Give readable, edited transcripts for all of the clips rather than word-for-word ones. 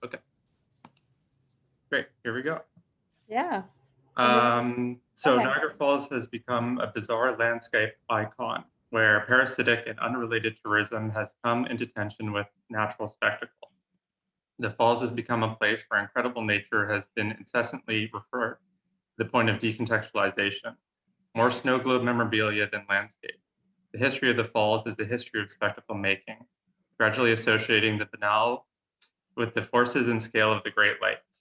Okay, great. Here we go. Yeah. And this Go So ahead. Niagara Falls has become a bizarre landscape icon where parasitic and unrelated tourism has come into tension with natural spectacle. The falls has become a place where incredible nature has been incessantly referred to the point of decontextualization, more snow globe memorabilia than landscape. The history of the falls is the history of spectacle making, gradually associating the banal with the forces and scale of the Great Lakes.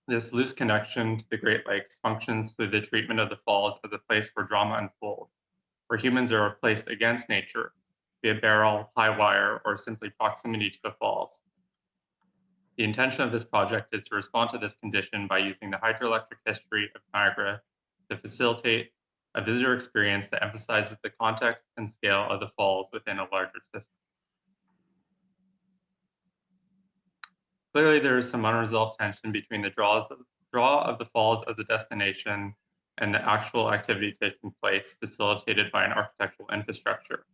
This loose connection to the Great Lakes functions through the treatment of the falls as a place where drama unfolds, where humans are placed against nature, via barrel, high wire, or simply proximity to the falls. The intention of this project is to respond to this condition by using the hydroelectric history of Niagara to facilitate a visitor experience that emphasizes the context and scale of the falls within a larger system. Clearly, there is some unresolved tension between the draw of the falls as a destination and the actual activity taking place facilitated by an architectural infrastructure,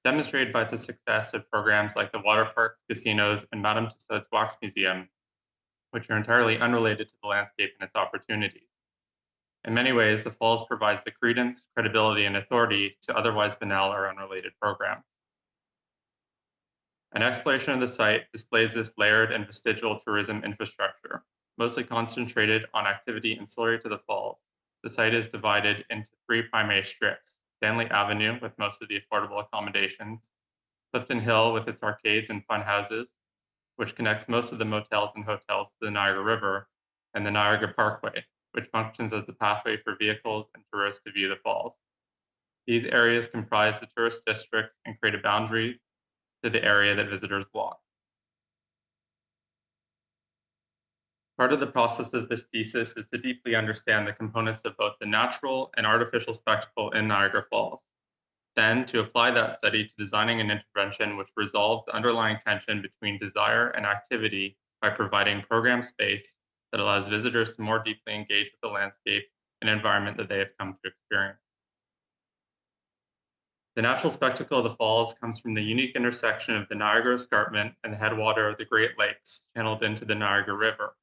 demonstrated by the success of programs like the water parks, casinos, and Madame Tussauds Wax Museum, which are entirely unrelated to the landscape and its opportunities. In many ways, the falls provides the credence, credibility, and authority to otherwise banal or unrelated programs. An exploration of the site displays this layered and vestigial tourism infrastructure, mostly concentrated on activity ancillary to the falls. The site is divided into three primary strips: Stanley Avenue, with most of the affordable accommodations; Clifton Hill, with its arcades and fun houses, which connects most of the motels and hotels to the Niagara River; and the Niagara Parkway, which functions as the pathway for vehicles and tourists to view the falls. These areas comprise the tourist districts and create a boundary to the area that visitors walk. Part of the process of this thesis is to deeply understand the components of both the natural and artificial spectacle in Niagara Falls, then to apply that study to designing an intervention which resolves the underlying tension between desire and activity by providing program space that allows visitors to more deeply engage with the landscape and environment that they have come to experience. The natural spectacle of the falls comes from the unique intersection of the Niagara Escarpment and the headwater of the Great Lakes channeled into the Niagara River.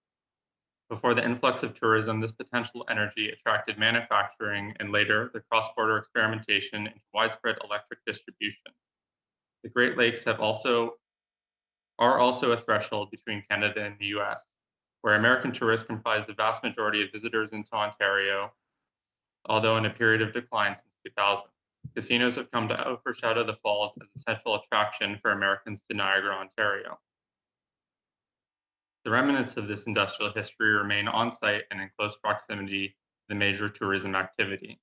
Before the influx of tourism, this potential energy attracted manufacturing and later the cross-border experimentation into widespread electric distribution. The Great Lakes are also a threshold between Canada and the US, where American tourists comprise the vast majority of visitors into Ontario, although in a period of decline since 2000. Casinos have come to overshadow the falls as a central attraction for Americans to Niagara, Ontario. The remnants of this industrial history remain on site and in close proximity to the major tourism activity.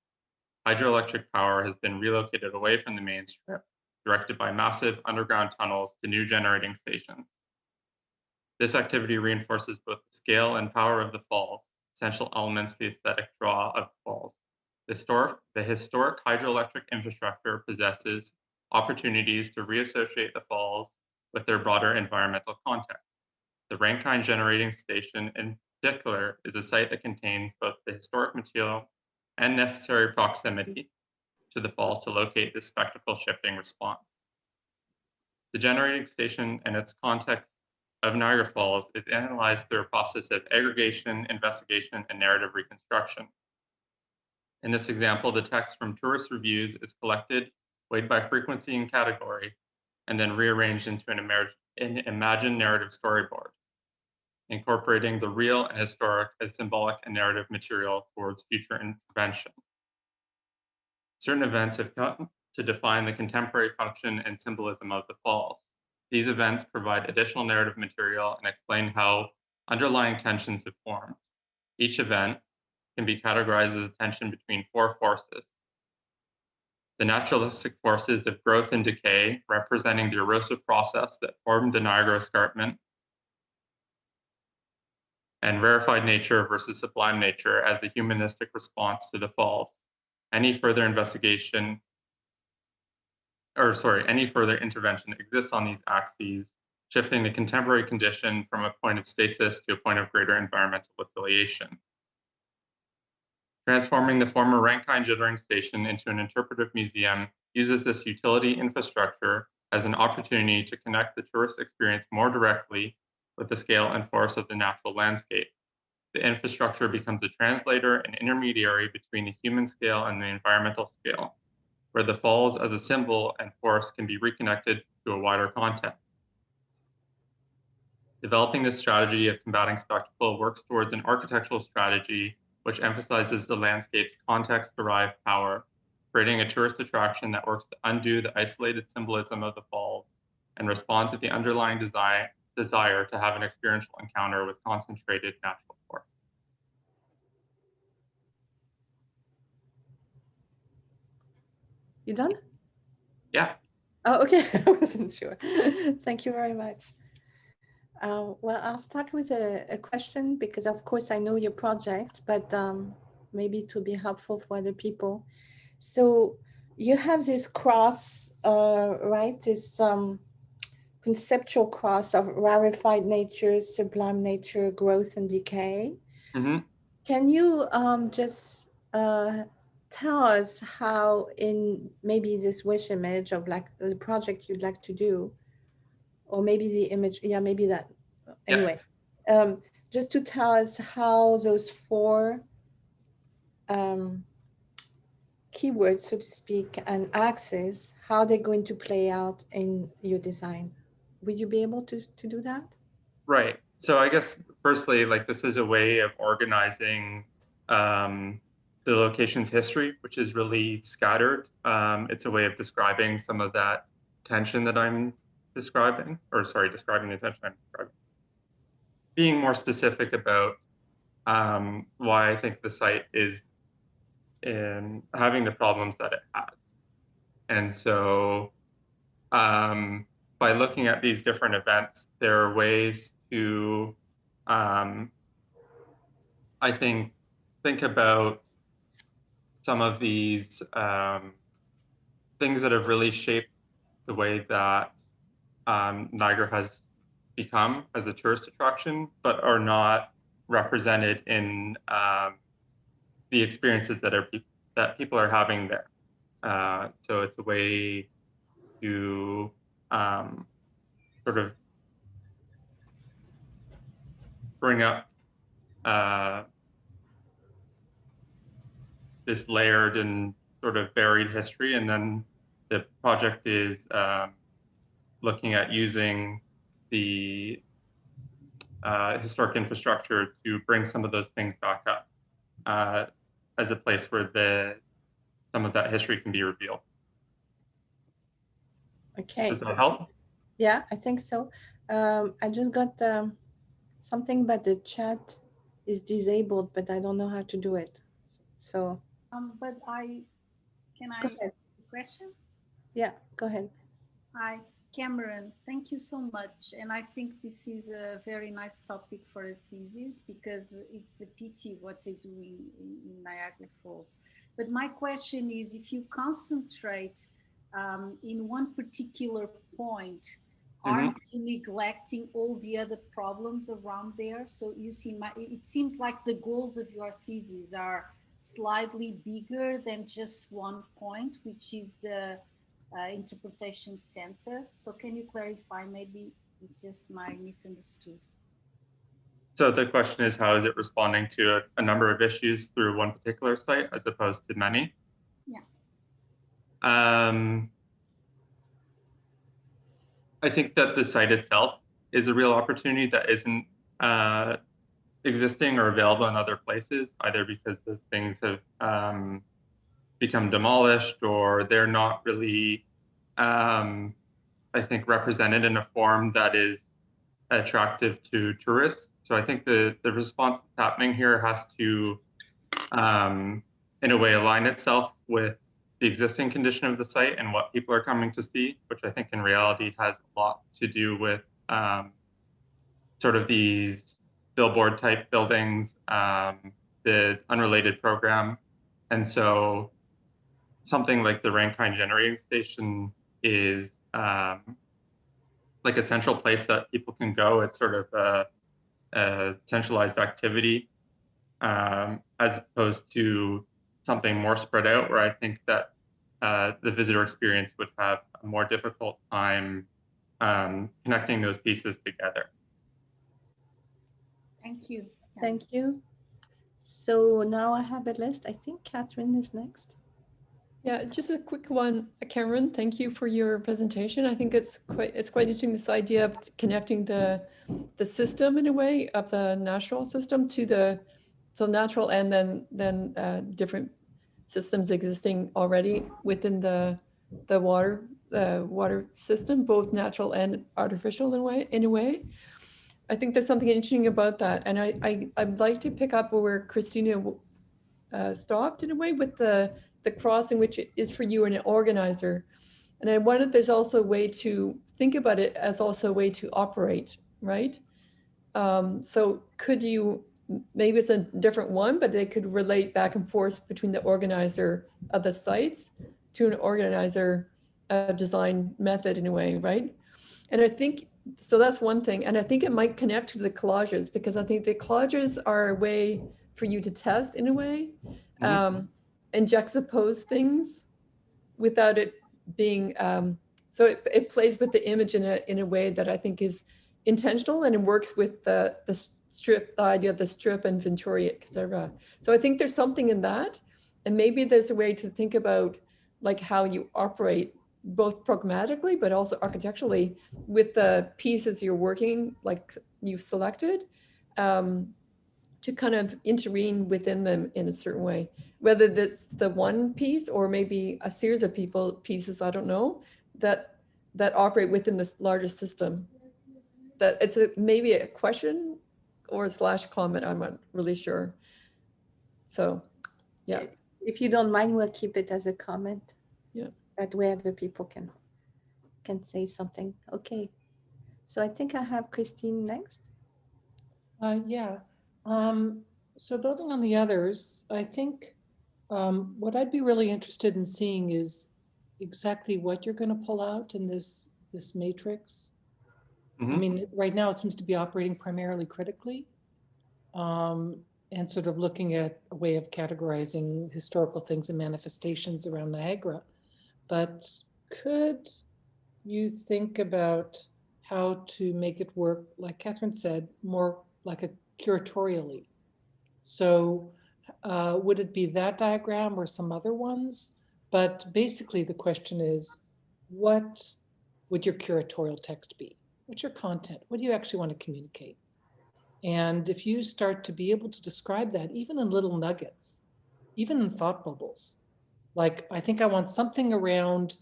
Hydroelectric power has been relocated away from the main strip, directed by massive underground tunnels to new generating stations. This activity reinforces both the scale and power of the falls, essential elements to the aesthetic draw of the falls. The historic hydroelectric infrastructure possesses opportunities to reassociate the falls with their broader environmental context. The Rankine Generating Station, in particular, is a site that contains both the historic material and necessary proximity to the falls to locate this spectacle shifting response. The generating station and its context of Niagara Falls is analyzed through a process of aggregation, investigation, and narrative reconstruction. In this example, the text from tourist reviews is collected, weighed by frequency and category, and then rearranged into an imagined narrative storyboard, incorporating the real and historic as symbolic and narrative material towards future intervention. Certain events have come to define the contemporary function and symbolism of the falls. These events provide additional narrative material and explain how underlying tensions have formed. Each event can be categorized as a tension between four forces: the naturalistic forces of growth and decay, representing the erosive process that formed the Niagara Escarpment, and rarefied nature versus sublime nature as the humanistic response to the falls. Any further investigation, any further intervention exists on these axes, shifting the contemporary condition from a point of stasis to a point of greater environmental affiliation. Transforming the former Rankine Generating Station into an interpretive museum uses this utility infrastructure as an opportunity to connect the tourist experience more directly with the scale and force of the natural landscape. The infrastructure becomes a translator and intermediary between the human scale and the environmental scale, where the falls as a symbol and force can be reconnected to a wider context. Developing this strategy of combating spectacle works towards an architectural strategy which emphasizes the landscape's context-derived power, creating a tourist attraction that works to undo the isolated symbolism of the falls and respond to the underlying desire to have an experiential encounter with concentrated natural force. You done? Yeah. Oh, okay. I wasn't sure. Thank you very much. Well, I'll start with a question because, of course, I know your project, but maybe it will be helpful for other people. So you have this cross, right? This conceptual cross of rarefied nature, sublime nature, growth and decay. Mm-hmm. Can you just tell us how, in maybe this wish image of like the project you'd like to do, or maybe the image, yeah, maybe that. Anyway, just to tell us how those four um, keywords, so to speak, and axes, how they're going to play out in your design. Would you be able to do that? Right. So I guess firstly, like this is a way of organizing the location's history, which is really scattered. It's a way of describing some of that tension that I'm describing, or sorry, describing the tension I'm describing. Being more specific about why I think the site is in having the problems that it has. And so by looking at these different events, there are ways to, I think about some of these things that have really shaped the way that Niagara has become as a tourist attraction, but are not represented in the experiences that people are having there. So it's a way to sort of bring up this layered and sort of buried history. And then the project is looking at using the historic infrastructure to bring some of those things back up as a place where some of that history can be revealed. Okay. Does that help? Yeah, I think so. I just got something, but the chat is disabled, but I don't know how to do it. So But can go I ahead. ask a question? Yeah, go ahead. Hi, Cameron. Thank you so much. And I think this is a very nice topic for a thesis because it's a pity what they do in Niagara Falls. But my question is, if you concentrate in one particular point, aren't you neglecting all the other problems around there? So you see, it seems like the goals of your thesis are slightly bigger than just one point, which is the interpretation center. So can you clarify? Maybe it's just my misunderstood. So the question is, how is it responding to a number of issues through one particular site as opposed to many? Yeah. I think that the site itself is a real opportunity that isn't existing or available in other places, either because those things have become demolished or they're not really, I think, represented in a form that is attractive to tourists. So I think the response that's happening here has to, in a way, align itself with the existing condition of the site and what people are coming to see, which I think in reality has a lot to do with sort of these billboard type buildings, the unrelated program. And so something like the Rankine Generating Station is like a central place that people can go. It's sort of a centralized activity as opposed to something more spread out, where I think that the visitor experience would have a more difficult time connecting those pieces together. Thank you. Yeah. Thank you. So now I have a list. I think Catherine is next. Yeah, just a quick one, Cameron. Thank you for your presentation. I think it's quite interesting, this idea of connecting the system in a way of the natural system to the natural, and then different systems existing already within the water system, both natural and artificial in a way. I think there's something interesting about that, and I'd like to pick up where Christina stopped in a way with the crossing, which is for you an organizer. And I wondered, there's also a way to think about it as also a way to operate, right? So could you, maybe it's a different one, but they could relate back and forth between the organizer of the sites to an organizer design method in a way, right? And I think, so that's one thing. And I think it might connect to the collages, because I think the collages are a way for you to test in a way, and juxtapose things without it being, so it plays with the image in a way that I think is intentional, and it works with the strip, the idea of the strip and Venturi, etc. So I think there's something in that, and maybe there's a way to think about like how you operate both pragmatically but also architecturally with the pieces you're working, like you've selected, to kind of intervene within them in a certain way, whether that's the one piece or maybe a series of pieces, I don't know, that operate within this larger system. That it's maybe a question or / comment, I'm not really sure. So, yeah. If you don't mind, we'll keep it as a comment. Yeah. That way other people can say something. Okay. So I think I have Christine next. Yeah. So building on the others, I think what I'd be really interested in seeing is exactly what you're going to pull out in this matrix. I mean, right now it seems to be operating primarily critically, and sort of looking at a way of categorizing historical things and manifestations around Niagara. But could you think about how to make it work, like Catherine said, more like a curatorially? So would it be that diagram or some other ones? But basically the question is, what would your curatorial text be? What's your content? What do you actually want to communicate? And if you start to be able to describe that, even in little nuggets, even in thought bubbles, like I think I want something around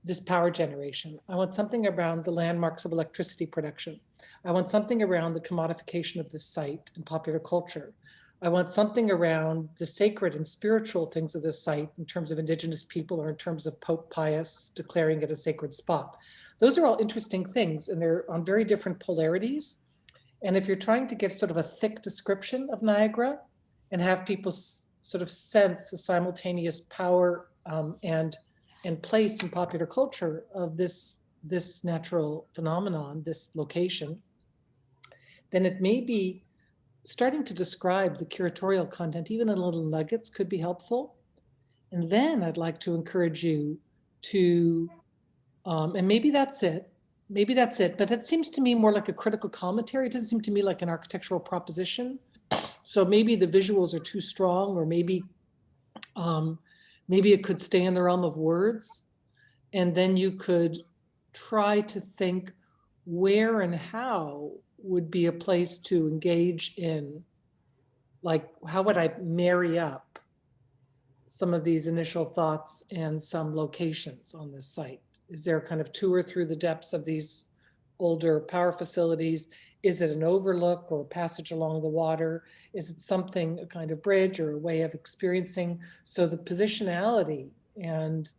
this power generation. I want something around the landmarks of electricity production. I want something around the commodification of this site and popular culture. I want something around the sacred and spiritual things of this site in terms of indigenous people or in terms of Pope Pius declaring it a sacred spot. Those are all interesting things, and they're on very different polarities. And if you're trying to get sort of a thick description of Niagara and have people sort of sense the simultaneous power and place in popular culture of this natural phenomenon, this location, then it may be starting to describe the curatorial content, even in little nuggets, could be helpful. And then I'd like to encourage you to, and maybe that's it, but it seems to me more like a critical commentary. It doesn't seem to me like an architectural proposition. So maybe the visuals are too strong, or maybe it could stay in the realm of words. And then you could try to think where and how would be a place to engage in, like, how would I marry up some of these initial thoughts and some locations on this site? Is there a kind of tour through the depths of these older power facilities? Is it an overlook or a passage along the water? Is it something, a kind of bridge or a way of experiencing? So the positionality and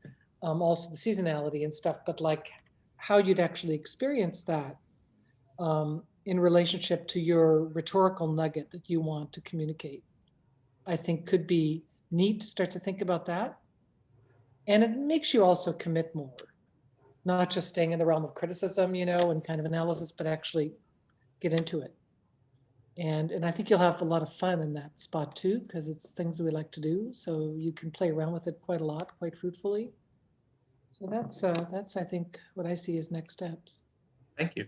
also the seasonality and stuff, but like how you'd actually experience that in relationship to your rhetorical nugget that you want to communicate, I think could be neat to start to think about that. And it makes you also commit more, not just staying in the realm of criticism, you know, and kind of analysis, but actually get into it. And I think you'll have a lot of fun in that spot too, because it's things we like to do. So you can play around with it quite a lot, quite fruitfully. So that's I think what I see as next steps. Thank you.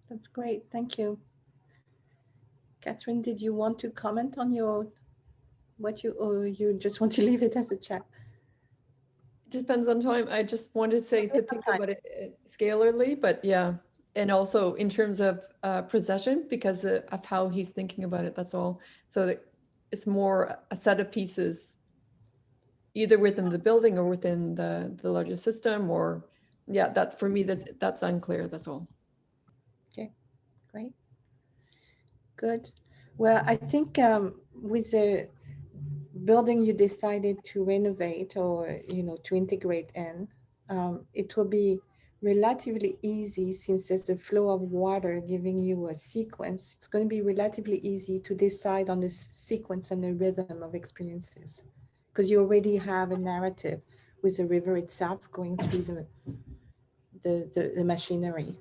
That's great. Thank you. Catherine, did you want to comment on or you just want to leave it as a chat? Depends on time. I just wanted to say to think about it scalarly, but yeah. And also in terms of procession, because of how he's thinking about it, that's all. So that it's more a set of pieces, either within the building or within the larger system, or yeah, that for me, that's unclear, that's all. Okay, great. Good. Well, I think with the building you decided to renovate or, to integrate in, it will be relatively easy since there's a flow of water giving you a sequence. It's going to be relatively easy to decide on the sequence and the rhythm of experiences because you already have a narrative with the river itself going through the machinery.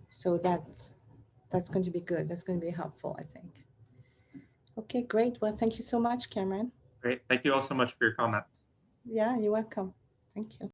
So that's going to be good. That's going to be helpful, I think. Okay, great. Well, thank you so much, Cameron. Great. Thank you all so much for your comments. Yeah, you're welcome. Thank you.